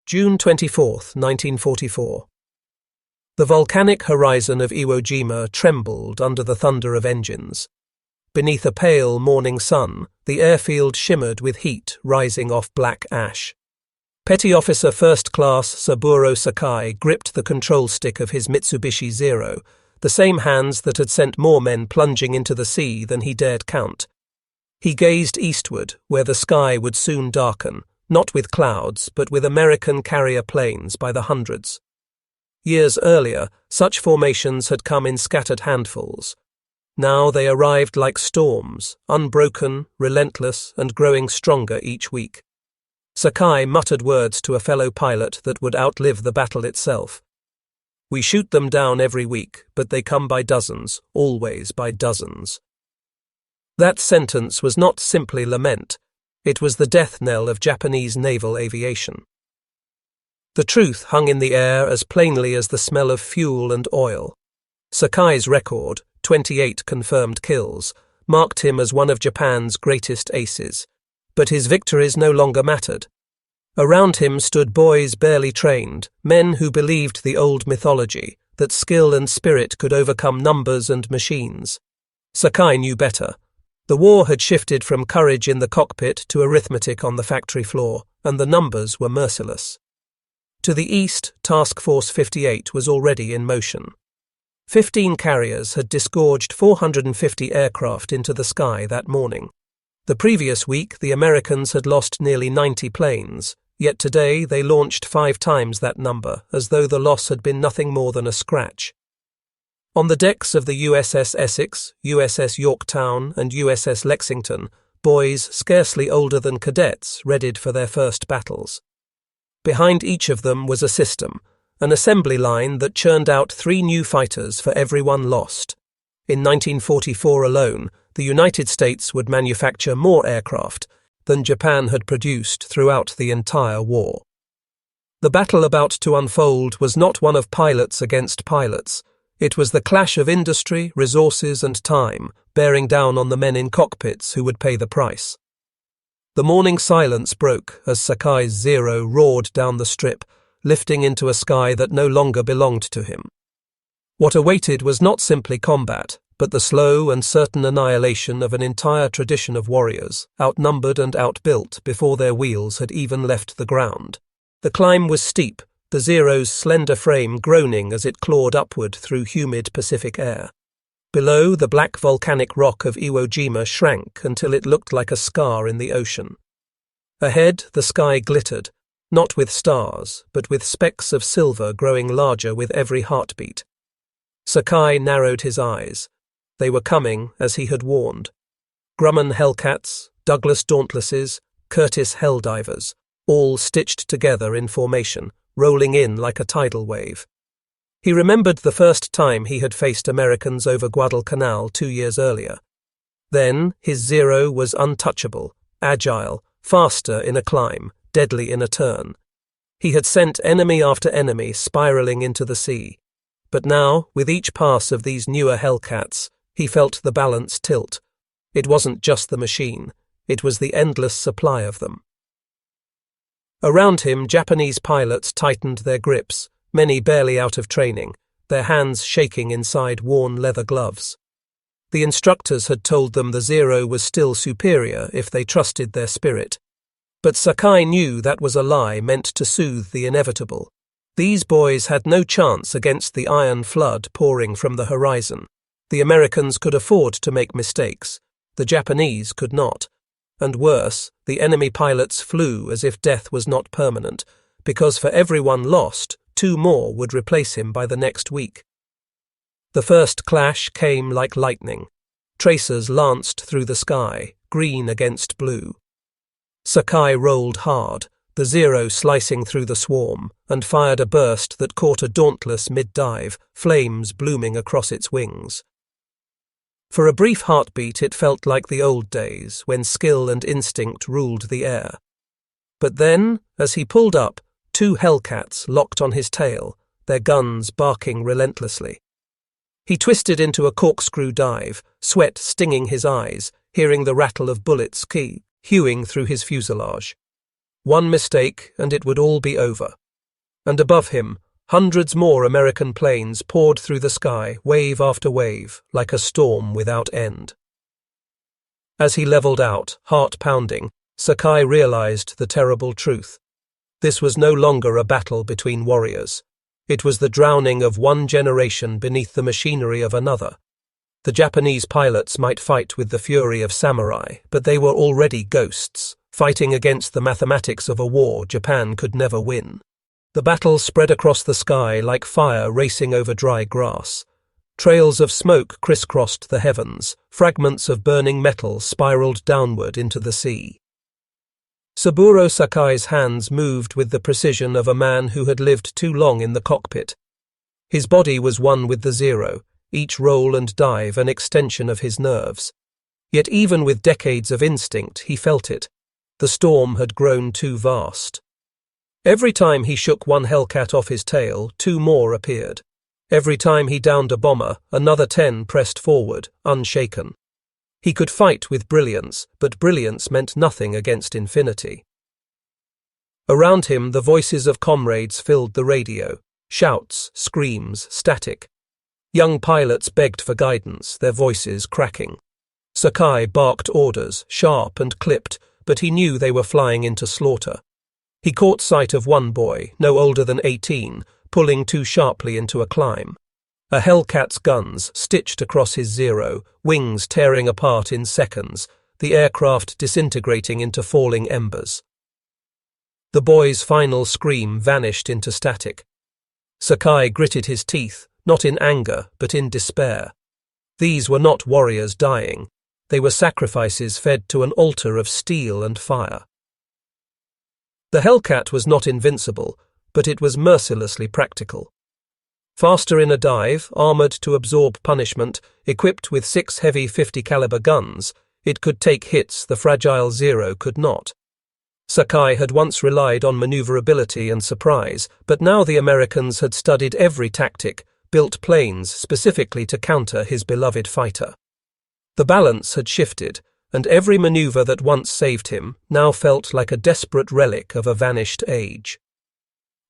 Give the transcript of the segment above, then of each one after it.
June 24, 1944. The volcanic horizon of Iwo Jima trembled under the thunder of engines. Beneath a pale morning sun, the airfield shimmered with heat rising off black ash. Petty Officer First Class Saburo Sakai gripped the control stick of his Mitsubishi Zero, the same hands that had sent more men plunging into the sea than he dared count. He gazed eastward, where the sky would soon darken, not with clouds, but with American carrier planes by the hundreds. Years earlier, such formations had come in scattered handfuls. Now they arrived like storms, unbroken, relentless, and growing stronger each week. Sakai muttered words to a fellow pilot that would outlive the battle itself. "We shoot them down every week, but they come by dozens, always by dozens." That sentence was not simply lament. It was the death knell of Japanese naval aviation. The truth hung in the air as plainly as the smell of fuel and oil. Sakai's record, 28 confirmed kills, marked him as one of Japan's greatest aces. But his victories no longer mattered. Around him stood boys barely trained, men who believed the old mythology, that skill and spirit could overcome numbers and machines. Sakai knew better. The war had shifted from courage in the cockpit to arithmetic on the factory floor, and the numbers were merciless. To the east, Task Force 58 was already in motion. 15 carriers had disgorged 450 aircraft into the sky that morning. The previous week, the Americans had lost nearly 90 planes, yet today they launched 5 times that number, as though the loss had been nothing more than a scratch. On the decks of the USS Essex, USS Yorktown, and USS Lexington, boys scarcely older than cadets readied for their first battles. Behind each of them was a system, an assembly line that churned out 3 new fighters for every one lost. In 1944 alone, the United States would manufacture more aircraft than Japan had produced throughout the entire war. The battle about to unfold was not one of pilots against pilots. It was the clash of industry, resources, and time, bearing down on the men in cockpits who would pay the price. The morning silence broke as Sakai's Zero roared down the strip, lifting into a sky that no longer belonged to him. What awaited was not simply combat, but the slow and certain annihilation of an entire tradition of warriors, outnumbered and outbuilt before their wheels had even left the ground. The climb was steep, the Zero's slender frame groaning as it clawed upward through humid Pacific air. Below, the black volcanic rock of Iwo Jima shrank until it looked like a scar in the ocean. Ahead, the sky glittered, not with stars, but with specks of silver growing larger with every heartbeat. Sakai narrowed his eyes. They were coming, as he had warned. Grumman Hellcats, Douglas Dauntlesses, Curtiss Helldivers, all stitched together in formation, rolling in like a tidal wave. He remembered the first time he had faced Americans over Guadalcanal 2 years earlier. Then his Zero was untouchable, agile, faster in a climb, deadly in a turn. He had sent enemy after enemy spiraling into the sea. But now, with each pass of these newer Hellcats, he felt the balance tilt. It wasn't just the machine, it was the endless supply of them. Around him, Japanese pilots tightened their grips, many barely out of training, their hands shaking inside worn leather gloves. The instructors had told them the Zero was still superior if they trusted their spirit. But Sakai knew that was a lie meant to soothe the inevitable. These boys had no chance against the iron flood pouring from the horizon. The Americans could afford to make mistakes. The Japanese could not. And worse, the enemy pilots flew as if death was not permanent, because for every one lost, 2 more would replace him by the next week. The first clash came like lightning. Tracers lanced through the sky, green against blue. Sakai rolled hard, the Zero slicing through the swarm, and fired a burst that caught a Dauntless mid-dive, flames blooming across its wings. For a brief heartbeat it felt like the old days, when skill and instinct ruled the air. But then, as he pulled up, 2 Hellcats locked on his tail, their guns barking relentlessly. He twisted into a corkscrew dive, sweat stinging his eyes, hearing the rattle of bullets hewing through his fuselage. One mistake, and it would all be over. And above him, hundreds more American planes poured through the sky, wave after wave, like a storm without end. As he leveled out, heart pounding, Sakai realized the terrible truth. This was no longer a battle between warriors. It was the drowning of one generation beneath the machinery of another. The Japanese pilots might fight with the fury of samurai, but they were already ghosts, fighting against the mathematics of a war Japan could never win. The battle spread across the sky like fire racing over dry grass. Trails of smoke crisscrossed the heavens, fragments of burning metal spiraled downward into the sea. Saburo Sakai's hands moved with the precision of a man who had lived too long in the cockpit. His body was one with the zero, each roll and dive an extension of his nerves. Yet even with decades of instinct, he felt it. The storm had grown too vast. Every time he shook one Hellcat off his tail, two more appeared. Every time he downed a bomber, another 10 pressed forward, unshaken. He could fight with brilliance, but brilliance meant nothing against infinity. Around him, the voices of comrades filled the radio. Shouts, screams, static. Young pilots begged for guidance, their voices cracking. Sakai barked orders, sharp and clipped, but he knew they were flying into slaughter. He caught sight of one boy, no older than 18, pulling too sharply into a climb. A Hellcat's guns stitched across his zero, wings tearing apart in seconds, the aircraft disintegrating into falling embers. The boy's final scream vanished into static. Sakai gritted his teeth, not in anger, but in despair. These were not warriors dying. They were sacrifices fed to an altar of steel and fire. The Hellcat was not invincible, but it was mercilessly practical. Faster in a dive, armoured to absorb punishment, equipped with 6 heavy 50 caliber guns, it could take hits the fragile Zero could not. Sakai had once relied on maneuverability and surprise, but now the Americans had studied every tactic, built planes specifically to counter his beloved fighter. The balance had shifted, and every maneuver that once saved him now felt like a desperate relic of a vanished age.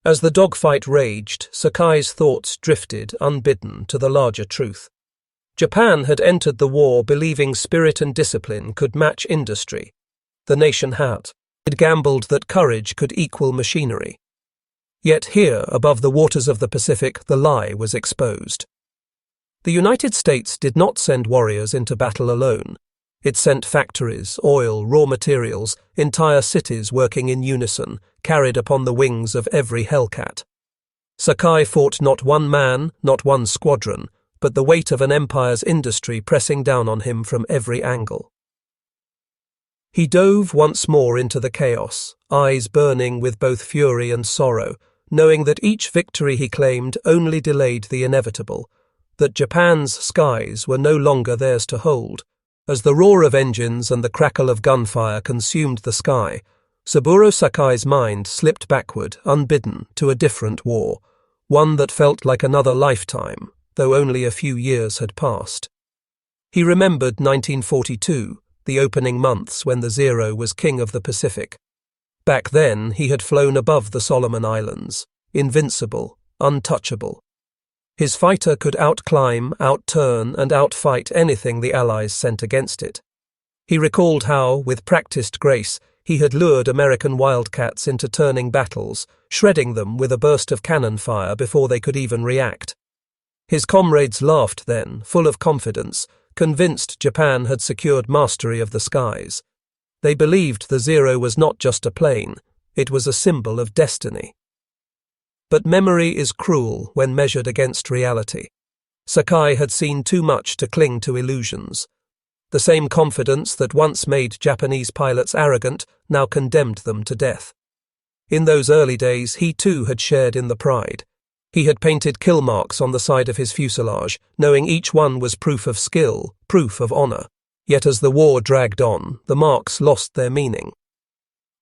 As the dogfight raged, Sakai's thoughts drifted, unbidden, to the larger truth. Japan had entered the war believing spirit and discipline could match industry. The nation had. It gambled that courage could equal machinery. Yet here, above the waters of the Pacific, the lie was exposed. The United States did not send warriors into battle alone. It sent factories, oil, raw materials, entire cities working in unison, carried upon the wings of every Hellcat. Sakai fought not one man, not one squadron, but the weight of an empire's industry pressing down on him from every angle. He dove once more into the chaos, eyes burning with both fury and sorrow, knowing that each victory he claimed only delayed the inevitable, that Japan's skies were no longer theirs to hold. As the roar of engines and the crackle of gunfire consumed the sky, Saburo Sakai's mind slipped backward, unbidden, to a different war, one that felt like another lifetime, though only a few years had passed. He remembered 1942, the opening months when the Zero was king of the Pacific. Back then, he had flown above the Solomon Islands, invincible, untouchable. His fighter could outclimb, outturn, and outfight anything the Allies sent against it. He recalled how, with practiced grace, he had lured American wildcats into turning battles, shredding them with a burst of cannon fire before they could even react. His comrades laughed then, full of confidence, convinced Japan had secured mastery of the skies. They believed the Zero was not just a plane, it was a symbol of destiny. But memory is cruel when measured against reality. Sakai had seen too much to cling to illusions. The same confidence that once made Japanese pilots arrogant now condemned them to death. In those early days, he too had shared in the pride. He had painted kill marks on the side of his fuselage, knowing each one was proof of skill, proof of honor. Yet as the war dragged on, the marks lost their meaning.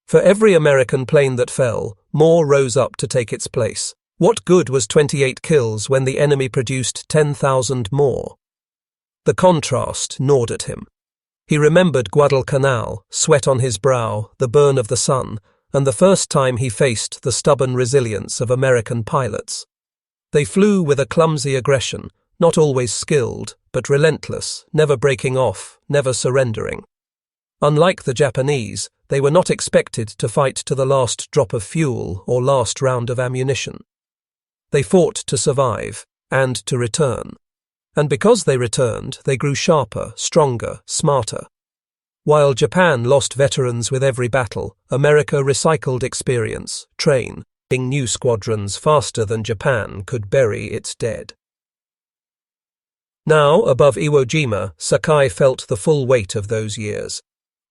For every American plane that fell, more rose up to take its place. What good was 28 kills when the enemy produced 10,000 more? The contrast gnawed at him. He remembered Guadalcanal, sweat on his brow, the burn of the sun, and the first time he faced the stubborn resilience of American pilots. They flew with a clumsy aggression, not always skilled, but relentless, never breaking off, never surrendering. Unlike the Japanese, they were not expected to fight to the last drop of fuel or last round of ammunition. They fought to survive and to return. And because they returned, they grew sharper, stronger, smarter. While Japan lost veterans with every battle, America recycled experience, training new squadrons faster than Japan could bury its dead. Now, above Iwo Jima, Sakai felt the full weight of those years.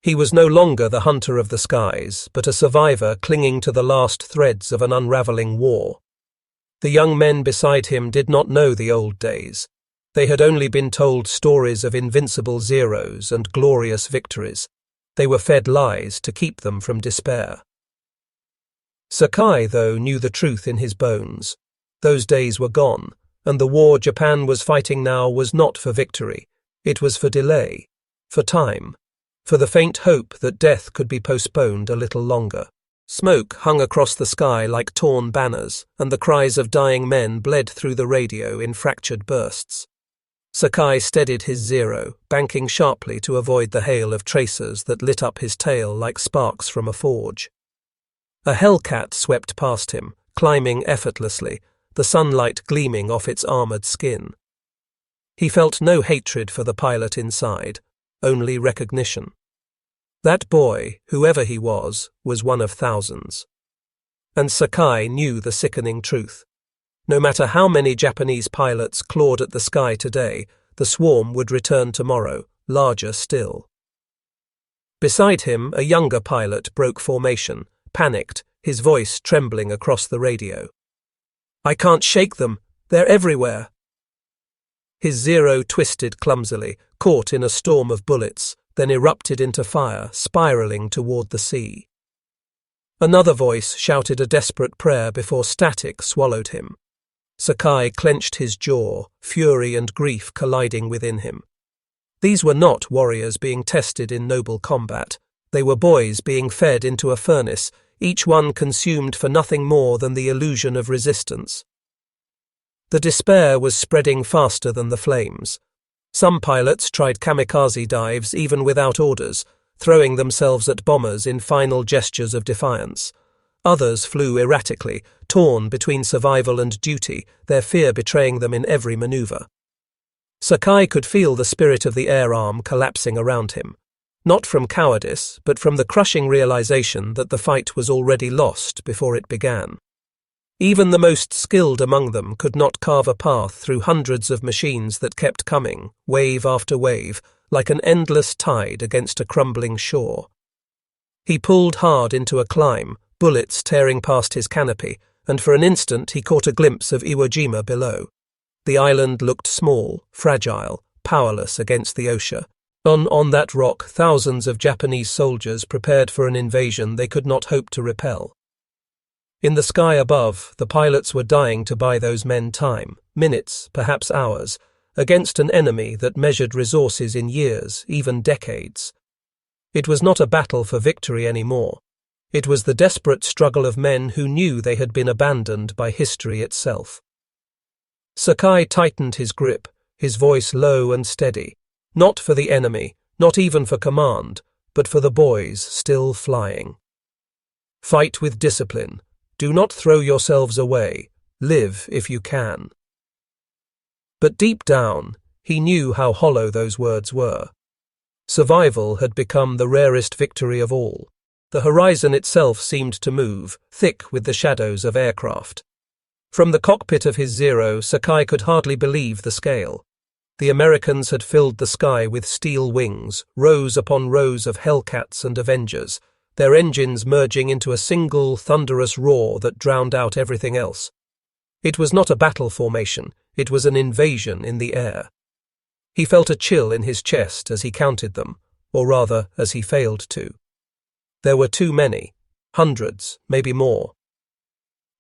He was no longer the hunter of the skies, but a survivor clinging to the last threads of an unraveling war. The young men beside him did not know the old days. They had only been told stories of invincible zeros and glorious victories. They were fed lies to keep them from despair. Sakai, though, knew the truth in his bones. Those days were gone, and the war Japan was fighting now was not for victory. It was for delay, for time, for the faint hope that death could be postponed a little longer. Smoke hung across the sky like torn banners, and the cries of dying men bled through the radio in fractured bursts. Sakai steadied his zero, banking sharply to avoid the hail of tracers that lit up his tail like sparks from a forge. A Hellcat swept past him, climbing effortlessly, the sunlight gleaming off its armoured skin. He felt no hatred for the pilot inside, only recognition. That boy, whoever he was one of thousands. And Sakai knew the sickening truth. No matter how many Japanese pilots clawed at the sky today, the swarm would return tomorrow, larger still. Beside him, a younger pilot broke formation, panicked, his voice trembling across the radio. "I can't shake them. They're everywhere." His zero twisted clumsily, caught in a storm of bullets, then erupted into fire, spiraling toward the sea. Another voice shouted a desperate prayer before static swallowed him. Sakai clenched his jaw, fury and grief colliding within him. These were not warriors being tested in noble combat. They were boys being fed into a furnace, each one consumed for nothing more than the illusion of resistance. The despair was spreading faster than the flames. Some pilots tried kamikaze dives even without orders, throwing themselves at bombers in final gestures of defiance. Others flew erratically, torn between survival and duty, their fear betraying them in every maneuver. Sakai could feel the spirit of the air arm collapsing around him. Not from cowardice, but from the crushing realization that the fight was already lost before it began. Even the most skilled among them could not carve a path through hundreds of machines that kept coming, wave after wave, like an endless tide against a crumbling shore. He pulled hard into a climb, bullets tearing past his canopy, and for an instant he caught a glimpse of Iwo Jima below. The island looked small, fragile, powerless against the ocean. On that rock, thousands of Japanese soldiers prepared for an invasion they could not hope to repel. In the sky above, the pilots were dying to buy those men time, minutes, perhaps hours, against an enemy that measured resources in years, even decades. It was not a battle for victory anymore. It was the desperate struggle of men who knew they had been abandoned by history itself. Sakai tightened his grip, his voice low and steady. Not for the enemy, not even for command, but for the boys still flying. Fight with discipline. Do not throw yourselves away. Live if you can. But deep down, he knew how hollow those words were. Survival had become the rarest victory of all. The horizon itself seemed to move, thick with the shadows of aircraft. From the cockpit of his Zero, Sakai could hardly believe the scale. The Americans had filled the sky with steel wings, rows upon rows of Hellcats and Avengers, their engines merging into a single, thunderous roar that drowned out everything else. It was not a battle formation, it was an invasion in the air. He felt a chill in his chest as he counted them, or rather, as he failed to. There were too many, hundreds, maybe more.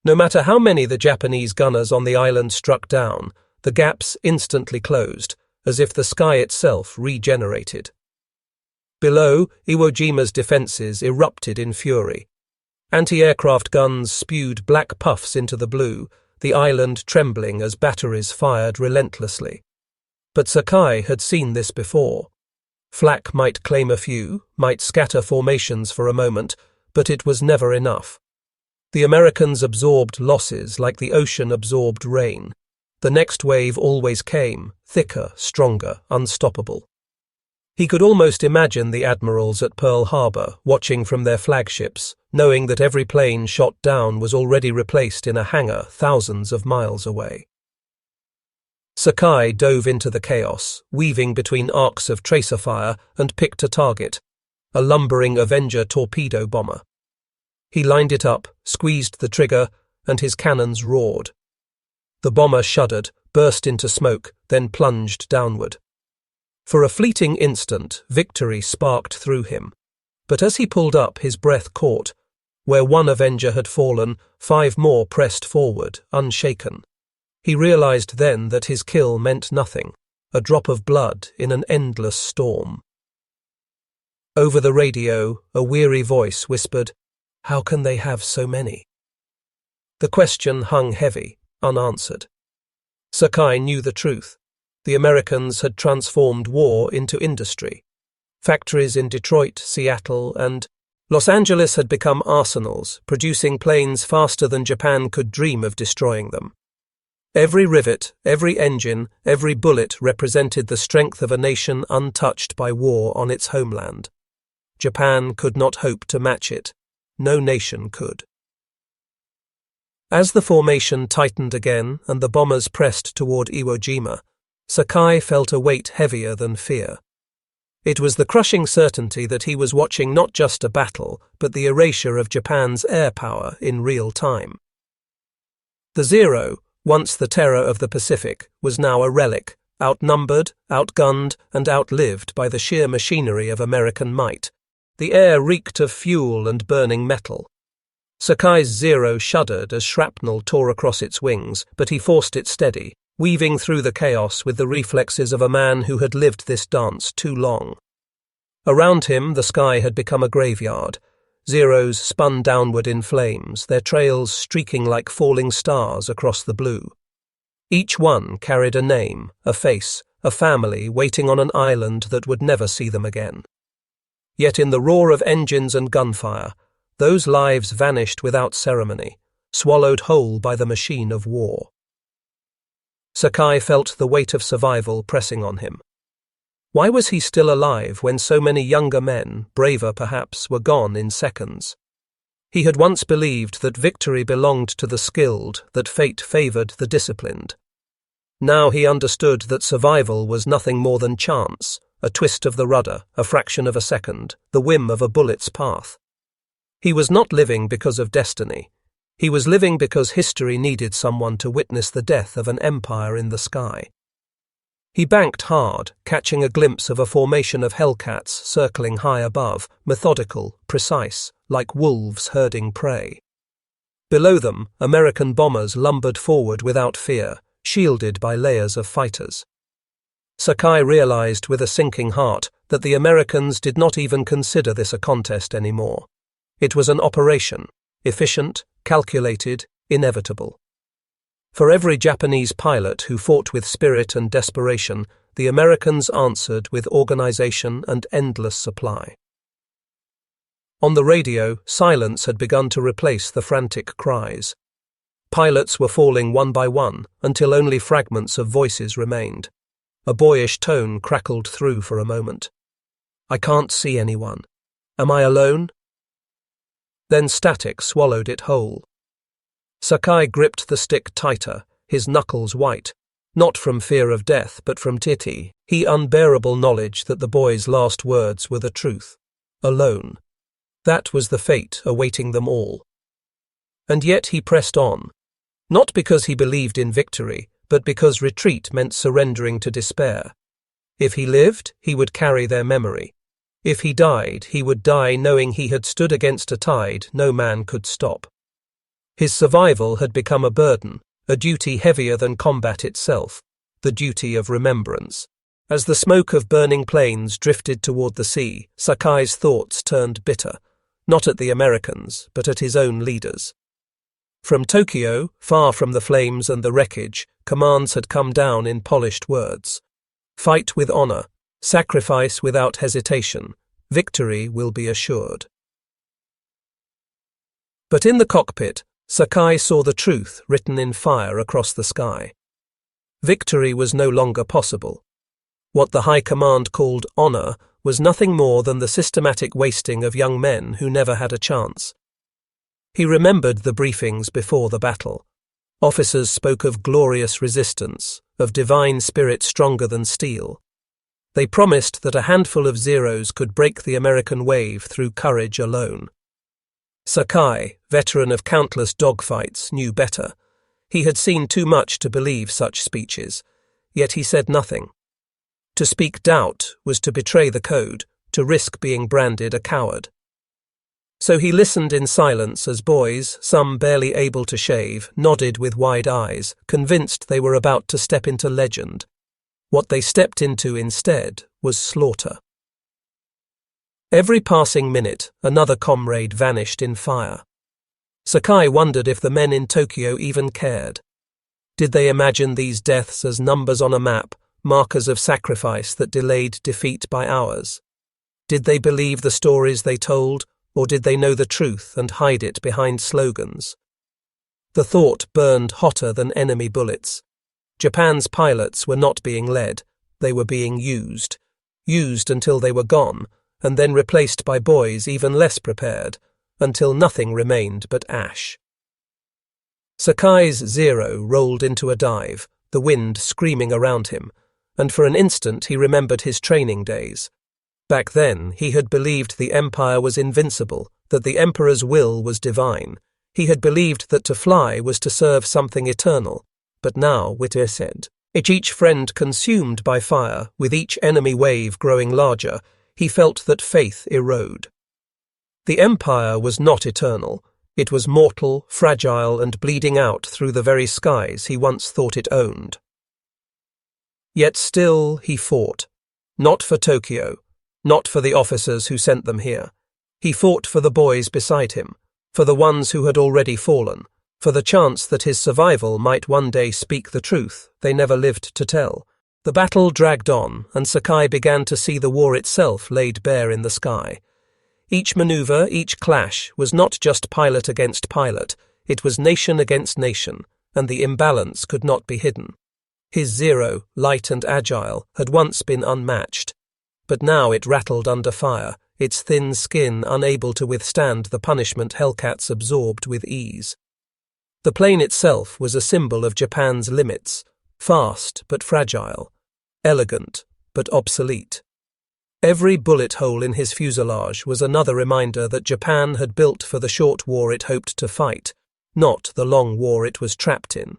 No matter how many the Japanese gunners on the island struck down, the gaps instantly closed, as if the sky itself regenerated. Below, Iwo Jima's defences erupted in fury. Anti-aircraft guns spewed black puffs into the blue, the island trembling as batteries fired relentlessly. But Sakai had seen this before. Flak might claim a few, might scatter formations for a moment, but it was never enough. The Americans absorbed losses like the ocean absorbed rain. The next wave always came, thicker, stronger, unstoppable. He could almost imagine the admirals at Pearl Harbor watching from their flagships, knowing that every plane shot down was already replaced in a hangar thousands of miles away. Sakai dove into the chaos, weaving between arcs of tracer fire, and picked a target, a lumbering Avenger torpedo bomber. He lined it up, squeezed the trigger, and his cannons roared. The bomber shuddered, burst into smoke, then plunged downward. For a fleeting instant, victory sparked through him. But as he pulled up, his breath caught. Where one Avenger had fallen, 5 more pressed forward, unshaken. He realized then that his kill meant nothing, a drop of blood in an endless storm. Over the radio, a weary voice whispered, "How can they have so many?" The question hung heavy, unanswered. Sakai knew the truth. The Americans had transformed war into industry. Factories in Detroit, Seattle, and Los Angeles had become arsenals, producing planes faster than Japan could dream of destroying them. Every rivet, every engine, every bullet represented the strength of a nation untouched by war on its homeland. Japan could not hope to match it. No nation could. As the formation tightened again and the bombers pressed toward Iwo Jima, Sakai felt a weight heavier than fear. It was the crushing certainty that he was watching not just a battle, but the erasure of Japan's air power in real time. The Zero, once the terror of the Pacific, was now a relic, outnumbered, outgunned, and outlived by the sheer machinery of American might. The air reeked of fuel and burning metal. Sakai's Zero shuddered as shrapnel tore across its wings, but he forced it steady, weaving through the chaos with the reflexes of a man who had lived this dance too long. Around him, the sky had become a graveyard. Zeros spun downward in flames, their trails streaking like falling stars across the blue. Each one carried a name, a face, a family waiting on an island that would never see them again. Yet in the roar of engines and gunfire, those lives vanished without ceremony, swallowed whole by the machine of war. Sakai felt the weight of survival pressing on him. Why was he still alive when so many younger men, braver perhaps, were gone in seconds? He had once believed that victory belonged to the skilled, that fate favored the disciplined. Now he understood that survival was nothing more than chance, a twist of the rudder, a fraction of a second, the whim of a bullet's path. He was not living because of destiny. He was living because history needed someone to witness the death of an empire in the sky. He banked hard, catching a glimpse of a formation of Hellcats circling high above, methodical, precise, like wolves herding prey. Below them, American bombers lumbered forward without fear, shielded by layers of fighters. Sakai realized with a sinking heart that the Americans did not even consider this a contest anymore. It was an operation, efficient, calculated, inevitable. For every Japanese pilot who fought with spirit and desperation, the Americans answered with organization and endless supply. On the radio, silence had begun to replace the frantic cries. Pilots were falling one by one until only fragments of voices remained. A boyish tone crackled through for a moment. "I can't see anyone. Am I alone?" Then static swallowed it whole. Sakai gripped the stick tighter, his knuckles white, not from fear of death, but from titi, unbearable knowledge that the boy's last words were the truth. Alone. That was the fate awaiting them all. And yet he pressed on, not because he believed in victory, but because retreat meant surrendering to despair. If he lived, he would carry their memory. If he died, he would die knowing he had stood against a tide no man could stop. His survival had become a burden, a duty heavier than combat itself, the duty of remembrance. As the smoke of burning planes drifted toward the sea, Sakai's thoughts turned bitter. not at the Americans, but at his own leaders. From Tokyo, far from the flames and the wreckage, commands had come down in polished words. Fight with honor, sacrifice without hesitation, victory will be assured. But in the cockpit, Sakai saw the truth written in fire across the sky. Victory was no longer possible. What the High Command called honor was nothing more than the systematic wasting of young men who never had a chance. He remembered the briefings before the battle. Officers spoke of glorious resistance, of divine spirit stronger than steel. They promised that a handful of Zeros could break the American wave through courage alone. Sakai, veteran of countless dogfights, knew better. He had seen too much to believe such speeches, yet he said nothing. To speak doubt was to betray the code, to risk being branded a coward. So he listened in silence as boys, some barely able to shave, nodded with wide eyes, convinced they were about to step into legend. What they stepped into instead was slaughter. Every passing minute, another comrade vanished in fire. Sakai wondered if the men in Tokyo even cared. Did they imagine these deaths as numbers on a map, markers of sacrifice that delayed defeat by hours? Did they believe the stories they told, or did they know the truth and hide it behind slogans? The thought burned hotter than enemy bullets. Japan's pilots were not being led, they were being used until they were gone, and then replaced by boys even less prepared, until nothing remained but ash. Sakai's Zero rolled into a dive, the wind screaming around him, and for an instant he remembered his training days. Back then, he had believed the Empire was invincible, that the Emperor's will was divine. He had believed that to fly was to serve something eternal. But now, Witter said, each friend consumed by fire, with each enemy wave growing larger, he felt that faith erode. The Empire was not eternal. It was mortal, fragile, and bleeding out through the very skies he once thought it owned. Yet still he fought. Not for Tokyo. Not for the officers who sent them here. He fought for the boys beside him, for the ones who had already fallen, for the chance that his survival might one day speak the truth they never lived to tell. The battle dragged on, and Sakai began to see the war itself laid bare in the sky. Each maneuver, each clash, was not just pilot against pilot, it was nation against nation, and the imbalance could not be hidden. His Zero, light and agile, had once been unmatched. But now it rattled under fire, its thin skin unable to withstand the punishment Hellcats absorbed with ease. The plane itself was a symbol of Japan's limits, fast but fragile, elegant but obsolete. Every bullet hole in his fuselage was another reminder that Japan had built for the short war it hoped to fight, not the long war it was trapped in.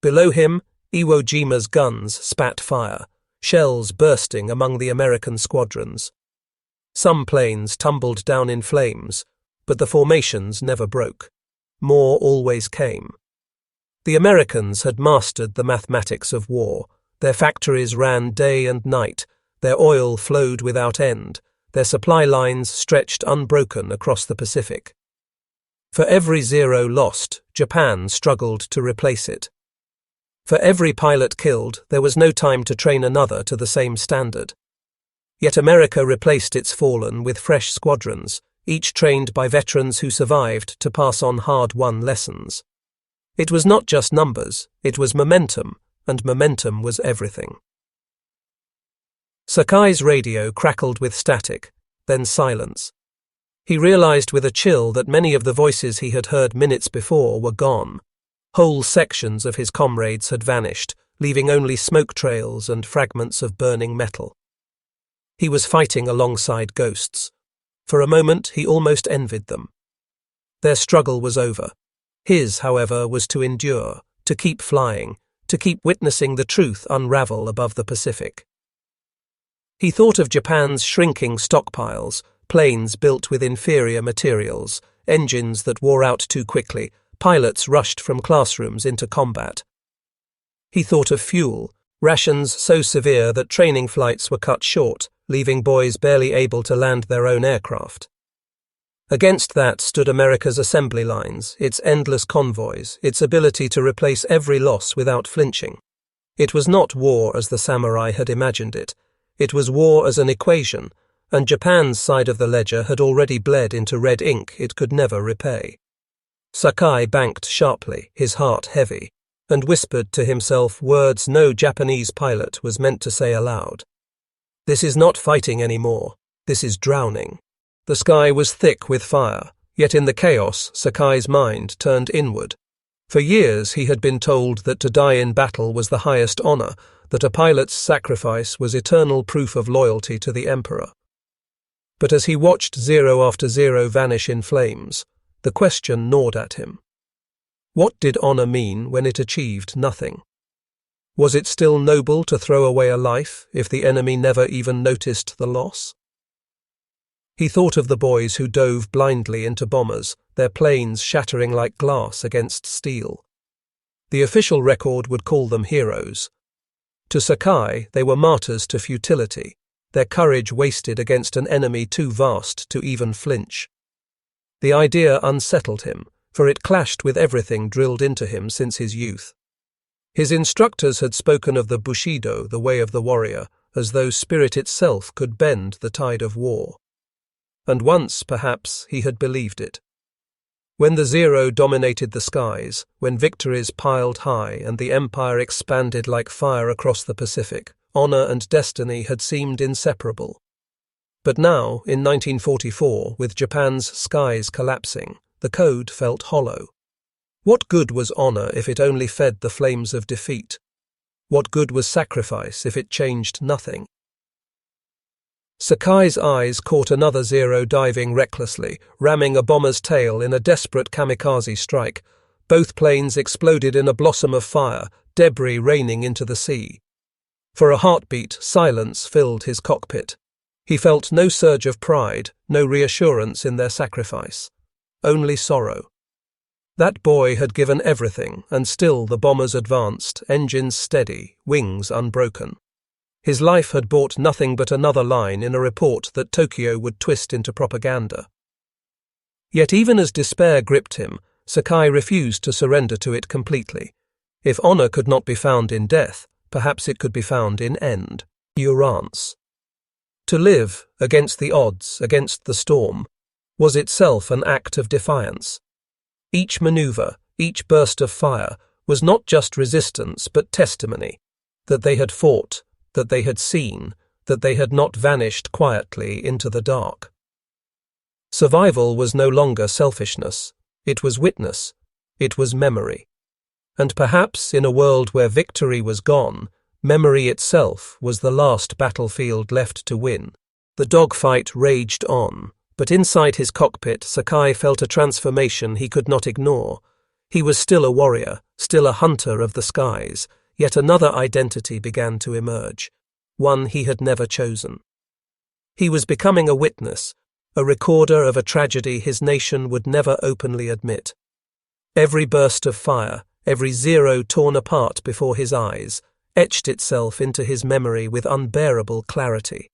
Below him, Iwo Jima's guns spat fire, shells bursting among the American squadrons. Some planes tumbled down in flames, but the formations never broke. More always came. The Americans had mastered the mathematics of war. Their factories ran day and night, their oil flowed without end, their supply lines stretched unbroken across the Pacific. For every Zero lost, Japan struggled to replace it. For every pilot killed, there was no time to train another to the same standard. Yet America replaced its fallen with fresh squadrons, each trained by veterans who survived to pass on hard-won lessons. It was not just numbers, it was momentum, and momentum was everything. Sakai's radio crackled with static, then silence. He realized with a chill that many of the voices he had heard minutes before were gone. Whole sections of his comrades had vanished, leaving only smoke trails and fragments of burning metal. He was fighting alongside ghosts. For a moment, he almost envied them. Their struggle was over. His, however, was to endure, to keep flying, to keep witnessing the truth unravel above the Pacific. He thought of Japan's shrinking stockpiles, planes built with inferior materials, engines that wore out too quickly, pilots rushed from classrooms into combat. He thought of fuel, rations so severe that training flights were cut short, leaving boys barely able to land their own aircraft. Against that stood America's assembly lines, its endless convoys, its ability to replace every loss without flinching. It was not war as the samurai had imagined it. It was war as an equation, and Japan's side of the ledger had already bled into red ink it could never repay. Sakai banked sharply, his heart heavy, and whispered to himself words no Japanese pilot was meant to say aloud. This is not fighting anymore. This is drowning. The sky was thick with fire, yet in the chaos Sakai's mind turned inward. For years he had been told that to die in battle was the highest honor, that a pilot's sacrifice was eternal proof of loyalty to the emperor. But as he watched zero after zero vanish in flames, the question gnawed at him. What did honor mean when it achieved nothing? Was it still noble to throw away a life if the enemy never even noticed the loss? He thought of the boys who dove blindly into bombers, their planes shattering like glass against steel. The official record would call them heroes. To Sakai, they were martyrs to futility, their courage wasted against an enemy too vast to even flinch. The idea unsettled him, for it clashed with everything drilled into him since his youth. His instructors had spoken of the Bushido, the way of the warrior, as though spirit itself could bend the tide of war. And once, perhaps, he had believed it. When the zero dominated the skies, when victories piled high and the empire expanded like fire across the Pacific, honor and destiny had seemed inseparable. But now, in 1944, with Japan's skies collapsing, the code felt hollow. What good was honor if it only fed the flames of defeat? What good was sacrifice if it changed nothing? Sakai's eyes caught another Zero diving recklessly, ramming a bomber's tail in a desperate kamikaze strike. Both planes exploded in a blossom of fire, debris raining into the sea. For a heartbeat, silence filled his cockpit. He felt no surge of pride, no reassurance in their sacrifice. Only sorrow. That boy had given everything, and still the bombers advanced, engines steady, wings unbroken. His life had bought nothing but another line in a report that Tokyo would twist into propaganda. Yet even as despair gripped him, Sakai refused to surrender to it completely. If honor could not be found in death, perhaps it could be found in endurance. To live, against the odds, against the storm, was itself an act of defiance. Each maneuver, each burst of fire, was not just resistance but testimony, that they had fought, that they had seen, that they had not vanished quietly into the dark. Survival was no longer selfishness, it was witness, it was memory. And perhaps in a world where victory was gone, memory itself was the last battlefield left to win. The dogfight raged on, but inside his cockpit Sakai felt a transformation he could not ignore. He was still a warrior, still a hunter of the skies, yet another identity began to emerge, one he had never chosen. He was becoming a witness, a recorder of a tragedy his nation would never openly admit. Every burst of fire, every zero torn apart before his eyes, etched itself into his memory with unbearable clarity.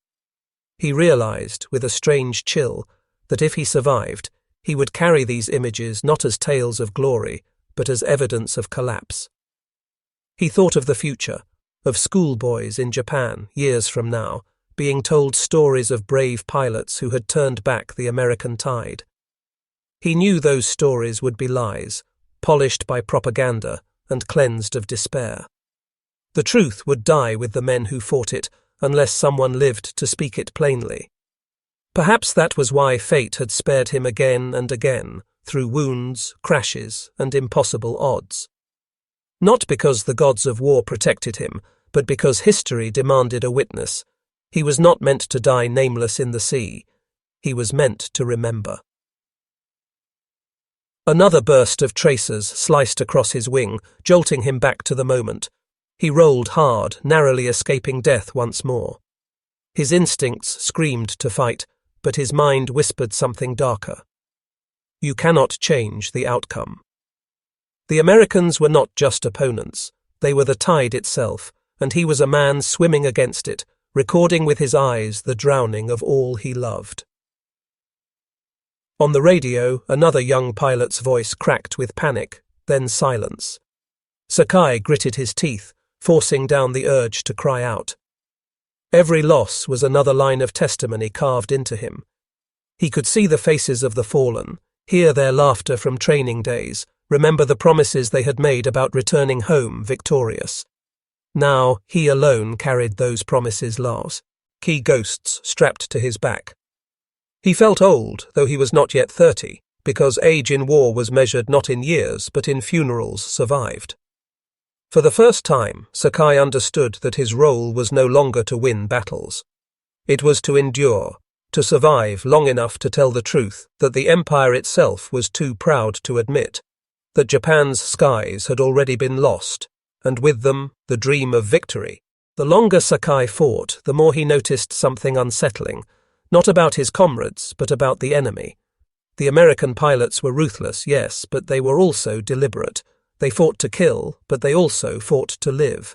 He realized, with a strange chill, that if he survived, he would carry these images not as tales of glory, but as evidence of collapse. He thought of the future, of schoolboys in Japan, years from now, being told stories of brave pilots who had turned back the American tide. He knew those stories would be lies, polished by propaganda and cleansed of despair. The truth would die with the men who fought it, unless someone lived to speak it plainly. Perhaps that was why fate had spared him again and again, through wounds, crashes, and impossible odds. Not because the gods of war protected him, but because history demanded a witness. He was not meant to die nameless in the sea. He was meant to remember. Another burst of tracers sliced across his wing, jolting him back to the moment. He rolled hard, narrowly escaping death once more. His instincts screamed to fight, but his mind whispered something darker. You cannot change the outcome. The Americans were not just opponents, they were the tide itself, and he was a man swimming against it, recording with his eyes the drowning of all he loved. On the radio, another young pilot's voice cracked with panic, then silence. Sakai gritted his teeth, forcing down the urge to cry out. Every loss was another line of testimony carved into him. He could see the faces of the fallen, hear their laughter from training days, remember the promises they had made about returning home victorious. Now he alone carried those promises lost, key ghosts strapped to his back. He felt old, though he was not yet 30, because age in war was measured not in years but in funerals survived. For the first time, Sakai understood that his role was no longer to win battles. It was to endure, to survive long enough to tell the truth that the empire itself was too proud to admit, that Japan's skies had already been lost, and with them the dream of victory. The longer Sakai fought, the more he noticed something unsettling, not about his comrades, but about the enemy. The American pilots were ruthless, yes, but they were also deliberate. They fought to kill, but they also fought to live.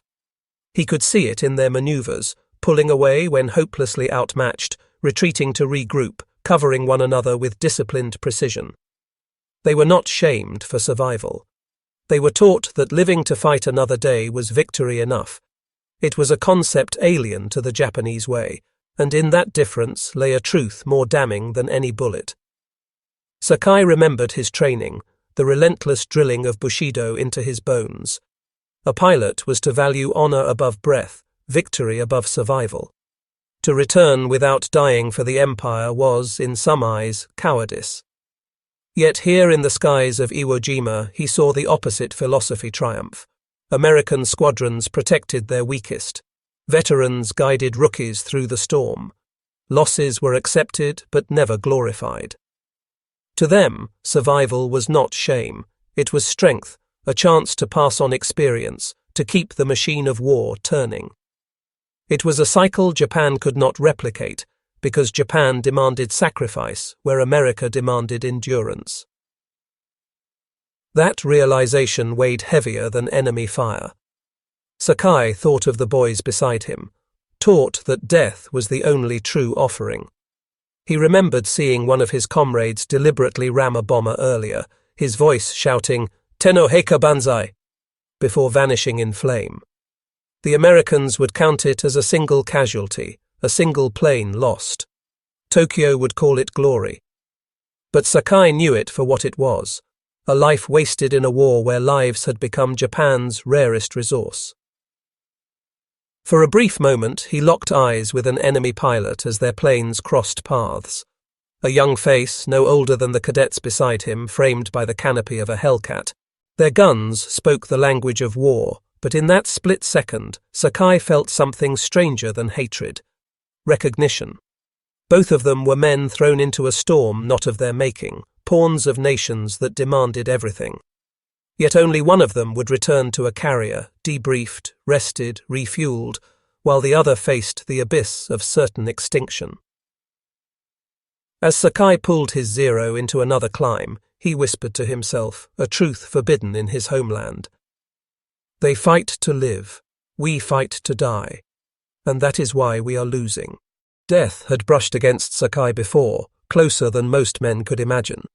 He could see it in their maneuvers, pulling away when hopelessly outmatched, retreating to regroup, covering one another with disciplined precision. They were not shamed for survival. They were taught that living to fight another day was victory enough. It was a concept alien to the Japanese way, and in that difference lay a truth more damning than any bullet. Sakai remembered his training, the relentless drilling of Bushido into his bones. A pilot was to value honor above breath, victory above survival. To return without dying for the empire was, in some eyes, cowardice. Yet here in the skies of Iwo Jima he saw the opposite philosophy triumph. American squadrons protected their weakest. Veterans guided rookies through the storm. Losses were accepted but never glorified. To them, survival was not shame. It was strength, a chance to pass on experience, to keep the machine of war turning. It was a cycle Japan could not replicate, because Japan demanded sacrifice where America demanded endurance. That realization weighed heavier than enemy fire. Sakai thought of the boys beside him, taught that death was the only true offering. He remembered seeing one of his comrades deliberately ram a bomber earlier, his voice shouting, "Tenno heika banzai," before vanishing in flame. The Americans would count it as a single casualty, a single plane lost. Tokyo would call it glory. But Sakai knew it for what it was, a life wasted in a war where lives had become Japan's rarest resource. For a brief moment, he locked eyes with an enemy pilot as their planes crossed paths. A young face, no older than the cadets beside him, framed by the canopy of a Hellcat. Their guns spoke the language of war, but in that split second, Sakai felt something stranger than hatred. Recognition. Both of them were men thrown into a storm not of their making, pawns of nations that demanded everything. Yet only one of them would return to a carrier, debriefed, rested, refueled, while the other faced the abyss of certain extinction. As Sakai pulled his Zero into another climb, he whispered to himself, a truth forbidden in his homeland. They fight to live, we fight to die, and that is why we are losing. Death had brushed against Sakai before, closer than most men could imagine.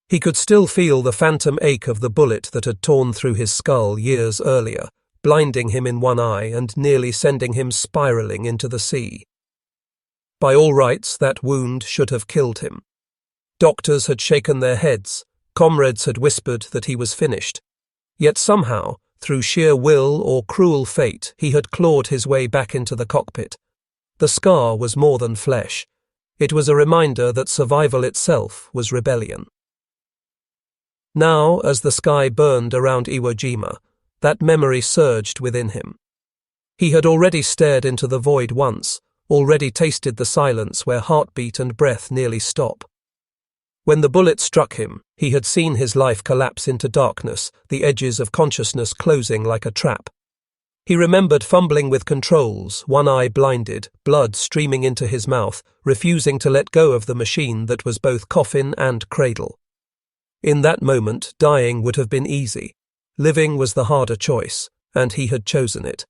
He could still feel the phantom ache of the bullet that had torn through his skull years earlier, blinding him in one eye and nearly sending him spiraling into the sea. By all rights, that wound should have killed him. Doctors had shaken their heads, comrades had whispered that he was finished. Yet somehow, through sheer will or cruel fate, he had clawed his way back into the cockpit. The scar was more than flesh. It was a reminder that survival itself was rebellion. Now, as the sky burned around Iwo Jima, that memory surged within him. He had already stared into the void once, already tasted the silence where heartbeat and breath nearly stop. When the bullet struck him, he had seen his life collapse into darkness, the edges of consciousness closing like a trap. He remembered fumbling with controls, one eye blinded, blood streaming into his mouth, refusing to let go of the machine that was both coffin and cradle. In that moment, dying would have been easy. Living was the harder choice, and he had chosen it.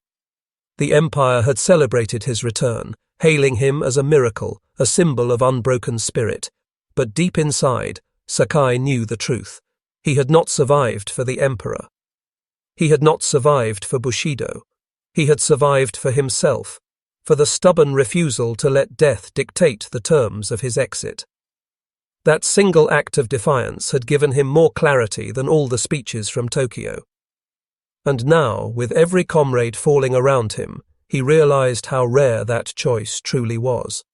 The Empire had celebrated his return, hailing him as a miracle, a symbol of unbroken spirit. But deep inside, Sakai knew the truth. He had not survived for the emperor. He had not survived for Bushido. He had survived for himself, for the stubborn refusal to let death dictate the terms of his exit. That single act of defiance had given him more clarity than all the speeches from Tokyo. And now, with every comrade falling around him, he realized how rare that choice truly was.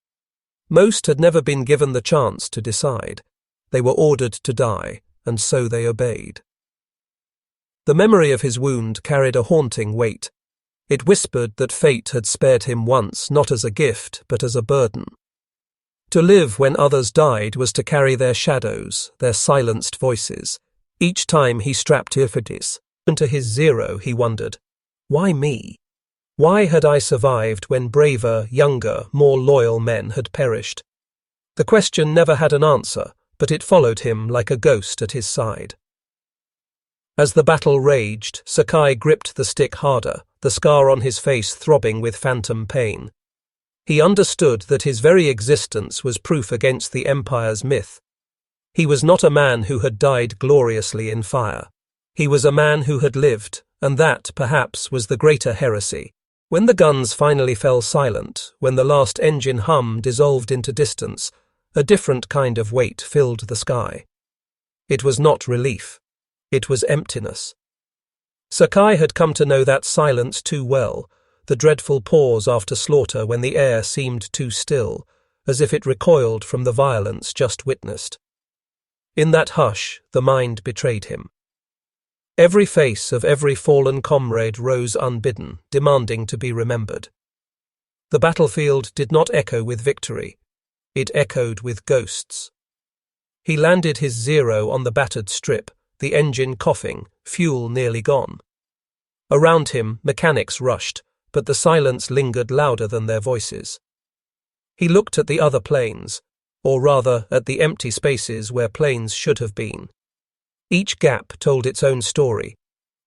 Most had never been given the chance to decide. They were ordered to die, and so they obeyed. The memory of his wound carried a haunting weight. It whispered that fate had spared him once, not as a gift, but as a burden. To live when others died was to carry their shadows, their silenced voices. Each time he strapped victories into his zero, he wondered, why me? Why had I survived when braver, younger, more loyal men had perished? The question never had an answer, but it followed him like a ghost at his side. As the battle raged, Sakai gripped the stick harder, the scar on his face throbbing with phantom pain. He understood that his very existence was proof against the Empire's myth. He was not a man who had died gloriously in fire. He was a man who had lived, and that, perhaps, was the greater heresy. When the guns finally fell silent, when the last engine hum dissolved into distance, a different kind of weight filled the sky. It was not relief. It was emptiness. Sakai had come to know that silence too well, the dreadful pause after slaughter when the air seemed too still, as if it recoiled from the violence just witnessed. In that hush, the mind betrayed him. Every face of every fallen comrade rose unbidden, demanding to be remembered. The battlefield did not echo with victory. It echoed with ghosts. He landed his zero on the battered strip, the engine coughing, fuel nearly gone. Around him, mechanics rushed, but the silence lingered louder than their voices. He looked at the other planes, or rather at the empty spaces where planes should have been. Each gap told its own story.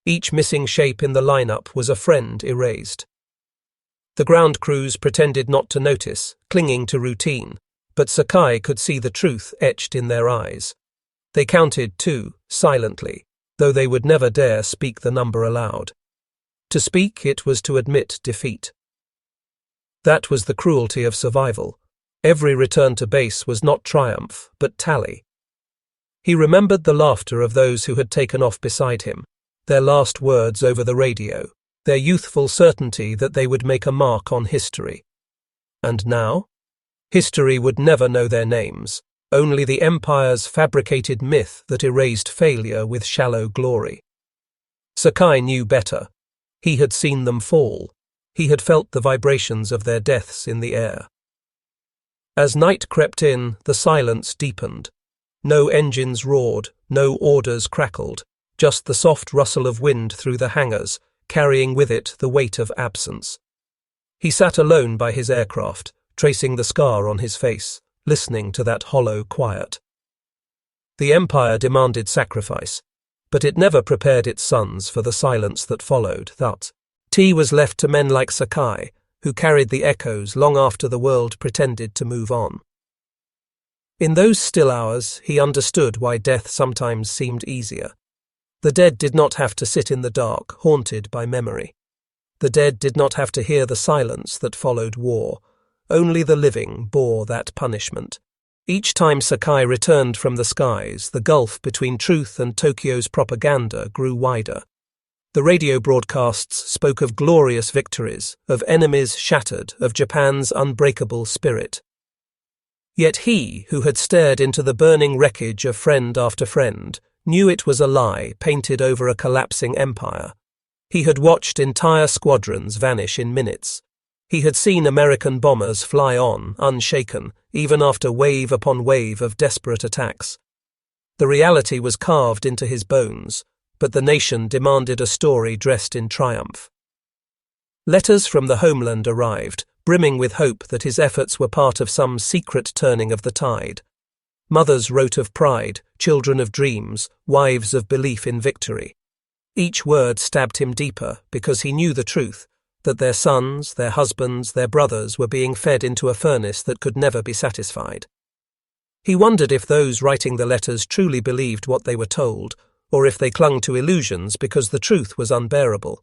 Each missing shape in the lineup was a friend erased. The ground crews pretended not to notice, clinging to routine, but Sakai could see the truth etched in their eyes. They counted too, silently, though they would never dare speak the number aloud. To speak it was to admit defeat. That was the cruelty of survival. Every return to base was not triumph, but tally. He remembered the laughter of those who had taken off beside him, their last words over the radio, their youthful certainty that they would make a mark on history. And now? History would never know their names, only the Empire's fabricated myth that erased failure with shallow glory. Sakai knew better. He had seen them fall. He had felt the vibrations of their deaths in the air. As night crept in, the silence deepened. No engines roared, no orders crackled, just the soft rustle of wind through the hangars, carrying with it the weight of absence. He sat alone by his aircraft, tracing the scar on his face, listening to that hollow quiet. The Empire demanded sacrifice, but it never prepared its sons for the silence that followed. That tea was left to men like Sakai, who carried the echoes long after the world pretended to move on. In those still hours, he understood why death sometimes seemed easier. The dead did not have to sit in the dark, haunted by memory. The dead did not have to hear the silence that followed war. Only the living bore that punishment. Each time Sakai returned from the skies, the gulf between truth and Tokyo's propaganda grew wider. The radio broadcasts spoke of glorious victories, of enemies shattered, of Japan's unbreakable spirit. Yet he, who had stared into the burning wreckage of friend after friend, knew it was a lie painted over a collapsing empire. He had watched entire squadrons vanish in minutes. He had seen American bombers fly on, unshaken, even after wave upon wave of desperate attacks. The reality was carved into his bones, but the nation demanded a story dressed in triumph. Letters from the homeland arrived, brimming with hope that his efforts were part of some secret turning of the tide. Mothers wrote of pride, children of dreams, wives of belief in victory. Each word stabbed him deeper because he knew the truth, that their sons, their husbands, their brothers were being fed into a furnace that could never be satisfied. He wondered if those writing the letters truly believed what they were told, or if they clung to illusions because the truth was unbearable.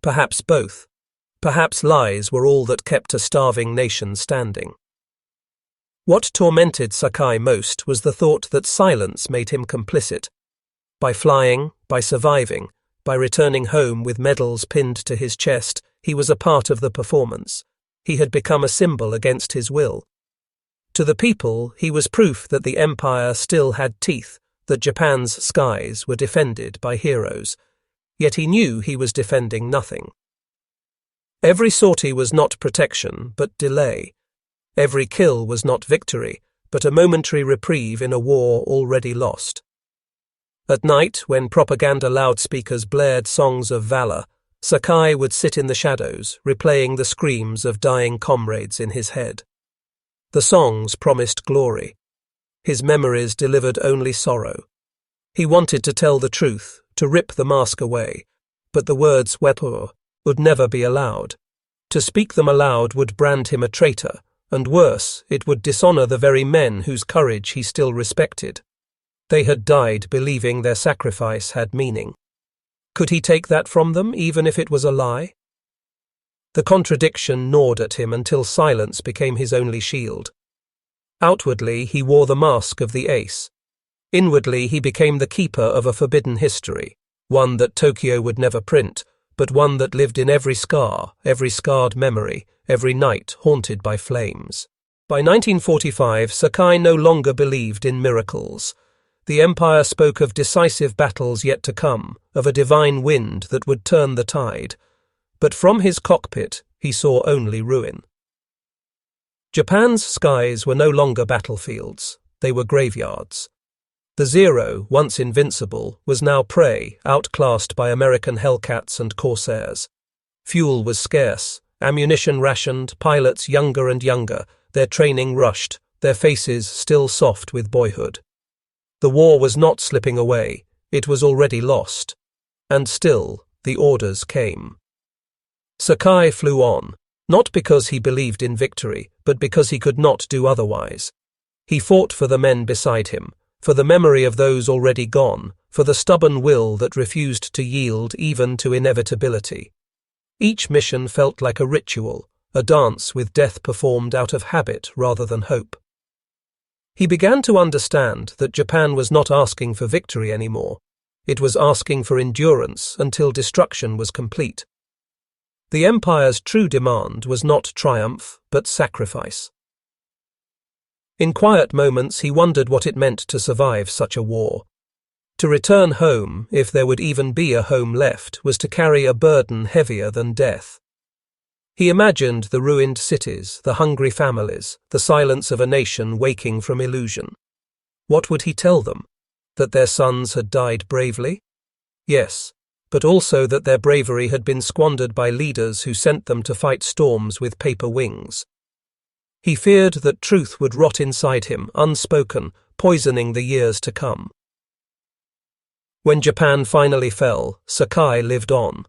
Perhaps both. Perhaps lies were all that kept a starving nation standing. What tormented Sakai most was the thought that silence made him complicit. By flying, by surviving, by returning home with medals pinned to his chest, he was a part of the performance. He had become a symbol against his will. To the people, he was proof that the empire still had teeth, that Japan's skies were defended by heroes. Yet he knew he was defending nothing. Every sortie was not protection, but delay. Every kill was not victory, but a momentary reprieve in a war already lost. At night, when propaganda loudspeakers blared songs of valor, Sakai would sit in the shadows, replaying the screams of dying comrades in his head. The songs promised glory. His memories delivered only sorrow. He wanted to tell the truth, to rip the mask away, but the words "wepo" would never be allowed. To speak them aloud would brand him a traitor, and worse, it would dishonor the very men whose courage he still respected. They had died believing their sacrifice had meaning. Could he take that from them, even if it was a lie? The contradiction gnawed at him until silence became his only shield. Outwardly, he wore the mask of the ace. Inwardly, he became the keeper of a forbidden history, one that Tokyo would never print, but one that lived in every scar, every scarred memory, every night haunted by flames. By 1945, Sakai no longer believed in miracles. The empire spoke of decisive battles yet to come, of a divine wind that would turn the tide. But from his cockpit, he saw only ruin. Japan's skies were no longer battlefields, they were graveyards. The Zero, once invincible, was now prey, outclassed by American Hellcats and Corsairs. Fuel was scarce, ammunition rationed, pilots younger and younger, their training rushed, their faces still soft with boyhood. The war was not slipping away, it was already lost. And still, the orders came. Sakai flew on, not because he believed in victory, but because he could not do otherwise. He fought for the men beside him, for the memory of those already gone, for the stubborn will that refused to yield even to inevitability. Each mission felt like a ritual, a dance with death performed out of habit rather than hope. He began to understand that Japan was not asking for victory anymore. It was asking for endurance until destruction was complete. The empire's true demand was not triumph, but sacrifice. In quiet moments, he wondered what it meant to survive such a war. To return home, if there would even be a home left, was to carry a burden heavier than death. He imagined the ruined cities, the hungry families, the silence of a nation waking from illusion. What would he tell them? That their sons had died bravely? Yes, but also that their bravery had been squandered by leaders who sent them to fight storms with paper wings. He feared that truth would rot inside him, unspoken, poisoning the years to come. When Japan finally fell, Sakai lived on.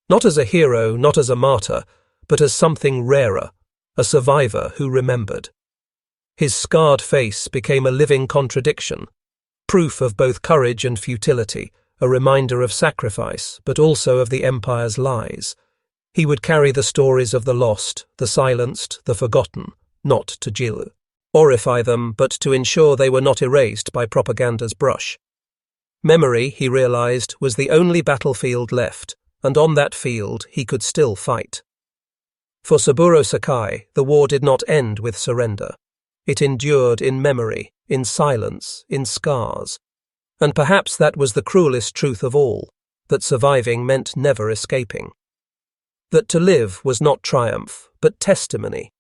Not as a hero, not as a martyr, but as something rarer, a survivor who remembered. His scarred face became a living contradiction, proof of both courage and futility, a reminder of sacrifice, but also of the empire's lies. He would carry the stories of the lost, the silenced, the forgotten, not to glorify them, but to ensure they were not erased by propaganda's brush. Memory, he realized, was the only battlefield left, and on that field he could still fight. For Saburo Sakai, the war did not end with surrender. It endured in memory, in silence, in scars. And perhaps that was the cruelest truth of all, that surviving meant never escaping. That to live was not triumph, but testimony,